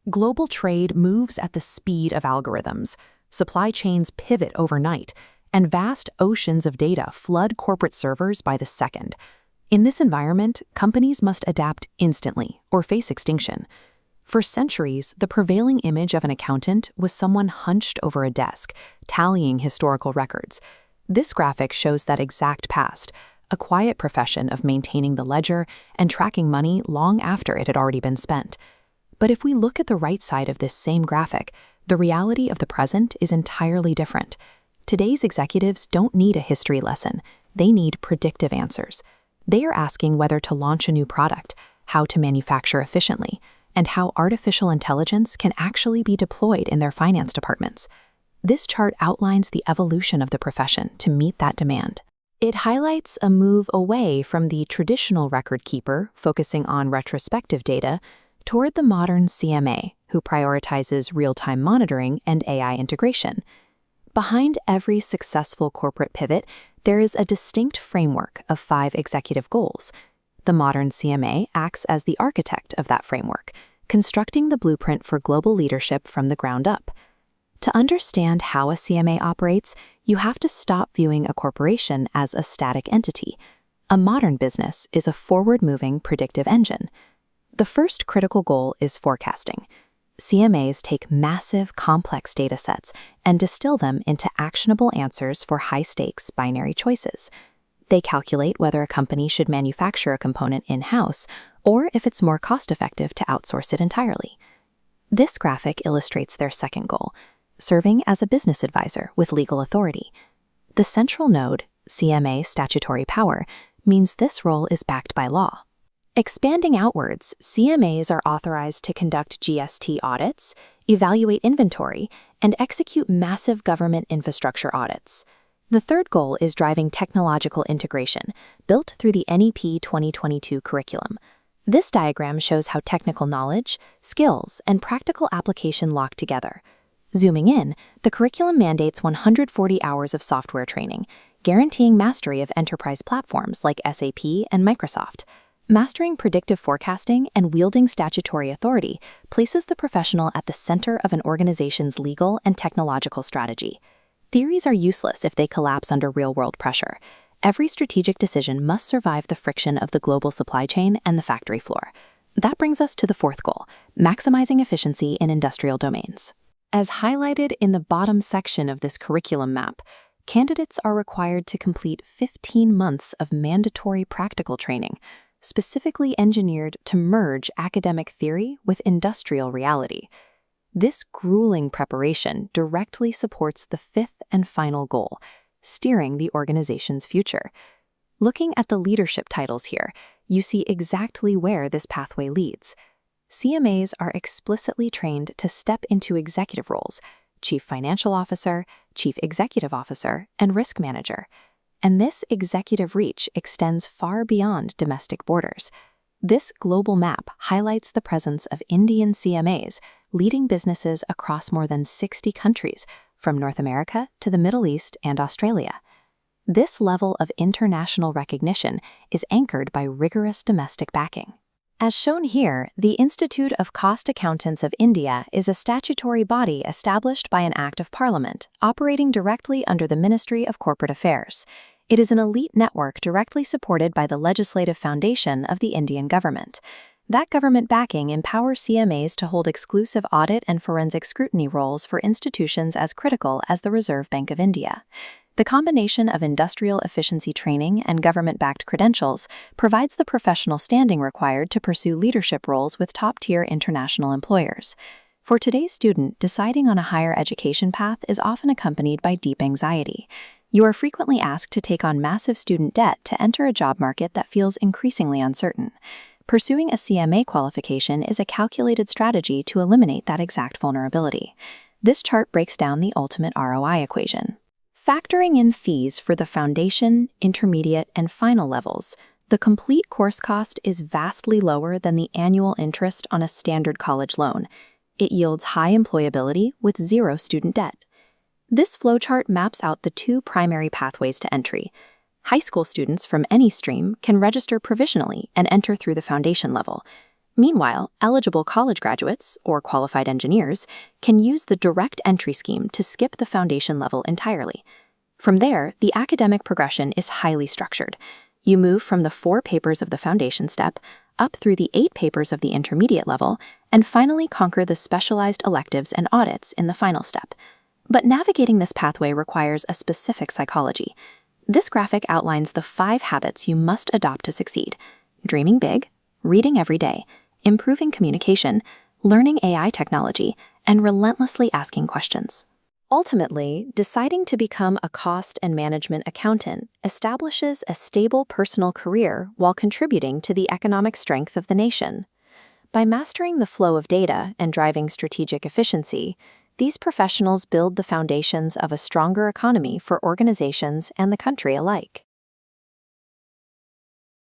Global trade moves at the speed of algorithms, supply chains pivot overnight, and vast oceans of data flood corporate servers by the second. In this environment, companies must adapt instantly or face extinction. For centuries, the prevailing image of an accountant was someone hunched over a desk, tallying historical records. This graphic shows that exact past, a quiet profession of maintaining the ledger and tracking money long after it had already been spent. But if we look at the right side of this same graphic, the reality of the present is entirely different. Today's executives don't need a history lesson. They need predictive answers. They are asking whether to launch a new product, how to manufacture efficiently, and how artificial intelligence can actually be deployed in their finance departments. This chart outlines the evolution of the profession to meet that demand. It highlights a move away from the traditional record keeper, focusing on retrospective data, toward the modern CMA, who prioritizes real-time monitoring and AI integration. Behind every successful corporate pivot, there is a distinct framework of 5 executive goals. The modern CMA acts as the architect of that framework, constructing the blueprint for global leadership from the ground up. To understand how a CMA operates, you have to stop viewing a corporation as a static entity. A modern business is a forward-moving predictive engine. The first critical goal is forecasting. CMAs take massive, complex data sets and distill them into actionable answers for high-stakes binary choices. They calculate whether a company should manufacture a component in-house or if it's more cost-effective to outsource it entirely. This graphic illustrates their second goal, serving as a business advisor with legal authority. The central node, CMA statutory power, means this role is backed by law. Expanding outwards, CMAs are authorized to conduct GST audits, evaluate inventory, and execute massive government infrastructure audits. The third goal is driving technological integration, built through the NEP 2022 curriculum. This diagram shows how technical knowledge, skills, and practical application lock together. Zooming in, the curriculum mandates 140 hours of software training, guaranteeing mastery of enterprise platforms like SAP and Microsoft. Mastering predictive forecasting and wielding statutory authority places the professional at the center of an organization's legal and technological strategy. Theories are useless if they collapse under real-world pressure. Every strategic decision must survive the friction of the global supply chain and the factory floor. That brings us to the fourth goal, maximizing efficiency in industrial domains. As highlighted in the bottom section of this curriculum map, candidates are required to complete 15 months of mandatory practical training, specifically engineered to merge academic theory with industrial reality. This grueling preparation directly supports the fifth and final goal, steering the organization's future. Looking at the leadership titles here, you see exactly where this pathway leads. CMAs are explicitly trained to step into executive roles: Chief Financial Officer, Chief Executive Officer, and Risk Manager. And this executive reach extends far beyond domestic borders. This global map highlights the presence of Indian CMAs leading businesses across more than 60 countries, from North America to the Middle East and Australia. This level of international recognition is anchored by rigorous domestic backing. As shown here, the Institute of Cost Accountants of India is a statutory body established by an Act of Parliament, operating directly under the Ministry of Corporate Affairs. It is an elite network directly supported by the legislative foundation of the Indian government. That government backing empowers CMAs to hold exclusive audit and forensic scrutiny roles for institutions as critical as the Reserve Bank of India. The combination of industrial efficiency training and government-backed credentials provides the professional standing required to pursue leadership roles with top-tier international employers. For today's student, deciding on a higher education path is often accompanied by deep anxiety. You are frequently asked to take on massive student debt to enter a job market that feels increasingly uncertain. Pursuing a CMA qualification is a calculated strategy to eliminate that exact vulnerability. This chart breaks down the ultimate ROI equation. Factoring in fees for the foundation, intermediate, and final levels, the complete course cost is vastly lower than the annual interest on a standard college loan. It yields high employability with zero student debt. This flowchart maps out the 2 primary pathways to entry. High school students from any stream can register provisionally and enter through the foundation level. Meanwhile, eligible college graduates, or qualified engineers, can use the direct entry scheme to skip the foundation level entirely. From there, the academic progression is highly structured. You move from the 4 papers of the foundation step up through the 8 papers of the intermediate level, and finally conquer the specialized electives and audits in the final step. But navigating this pathway requires a specific psychology. This graphic outlines the 5 habits you must adopt to succeed: dreaming big, reading every day, improving communication, learning AI technology, and relentlessly asking questions. Ultimately, deciding to become a cost and management accountant establishes a stable personal career while contributing to the economic strength of the nation. By mastering the flow of data and driving strategic efficiency, these professionals build the foundations of a stronger economy for organizations and the country alike.